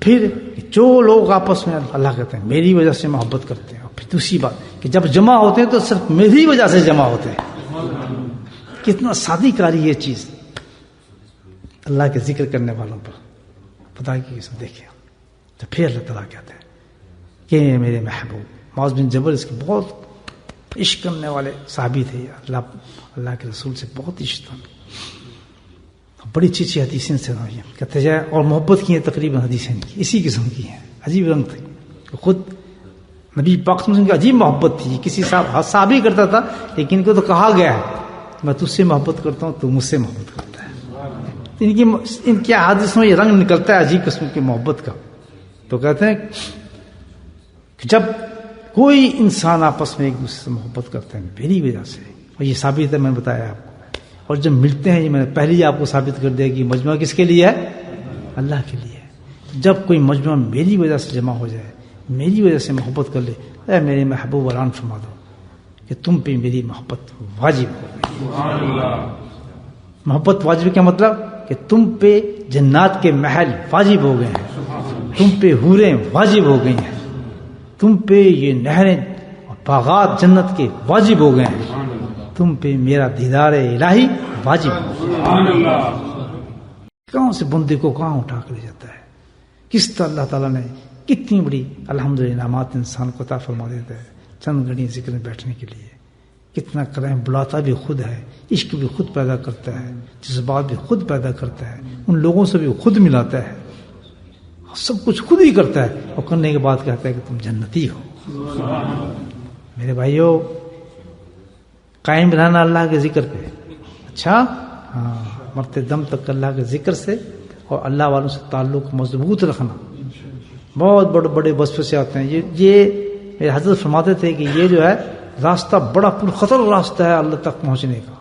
پھر جو لوگ آپس میں اللہ کہتے ہیں میری وجہ سے محبت کرتے ہیں، اور پھر دوسری بات کہ جب جمع ہوتے ہیں تو صرف میری وجہ سے جمع ہوتے ہیں. کتنا سادی کاری یہ چیز اللہ کے ذکر کرنے والوں پر، خدا کی قسم دیکھیں. تو پھر اللہ تعالیٰ کہتے ہیں کہ میرے محبوب. معاذ بن جبل اس کے بہت عشق کرنے والے صحابی تھے، اللہ کے رسول سے بہت عشق تھا. بڑی اچھی اچھی حدیثیں سے کہتے جائے، اور محبت کی ہیں تقریباً حدیثیں اسی قسم کی ہیں، عجیب رنگ تھی. خود نبی پاک صلی اللہ علیہ وسلم کی عجیب محبت تھی. کسی صحابی کرتا تھا لیکن ان کو تو کہا گیا ہے میں تجھ سے محبت کرتا ہوں، تو مجھ سے محبت کرتا ہے. ان کی حادثوں میں یہ رنگ نکلتا ہے عجیب قسم کی محبت کا. تو کہتے ہیں کہ جب کوئی انسان آپس میں ایک دوسرے سے محبت کرتے ہیں میری وجہ سے، اور یہ ثابت ہے میں نے بتایا آپ کو. اور جب ملتے ہیں یہ میں نے پہلے ہی آپ کو ثابت کر دیا کہ مجموعہ کس کے لیے ہے؟ اللہ کے لیے. جب کوئی مجموعہ میری وجہ سے جمع ہو جائے، میری وجہ سے محبت کر لے، اے میرے محبوب اعلان فرما دو کہ تم پہ میری محبت واجب ہو گئی. محبت واجب کیا مطلب؟ کہ تم پہ جنات کے محل واجب ہو گئے ہیں، تم پہ حوریں واجب ہو گئی ہیں، تم پہ یہ نہریں اور باغات جنت کے واجب ہو گئے ہیں، تم پہ میرا دیدار الہی واجب ہو گیا. کہاں سے بندے کو کہاں اٹھا کر لے جاتا ہے. کس طرح اللہ تعالیٰ نے کتنی بڑی الحمدللہ انعامات انسان کو عطا فرما دیتا ہے چند گھڑی ذکر میں بیٹھنے کے لیے. کتنا کرم، بلاتا بھی خود ہے، عشق بھی خود پیدا کرتا ہے، جذبات بھی خود پیدا کرتا ہے، ان لوگوں سے بھی خود ملاتا ہے، سب کچھ خود ہی کرتا ہے. اور کرنے کے بعد کہتا ہے کہ تم جنتی ہو. میرے بھائیوں، قائم رہنا اللہ کے ذکر پہ. اچھا ہاں، مرتے دم تک اللہ کے ذکر سے اور اللہ والوں سے تعلق مضبوط رکھنا. بہت بڑے بڑے وسوسے آتے ہیں. یہ میرے حضرت فرماتے تھے کہ یہ جو ہے راستہ بڑا پرخطر راستہ ہے اللہ تک پہنچنے کا.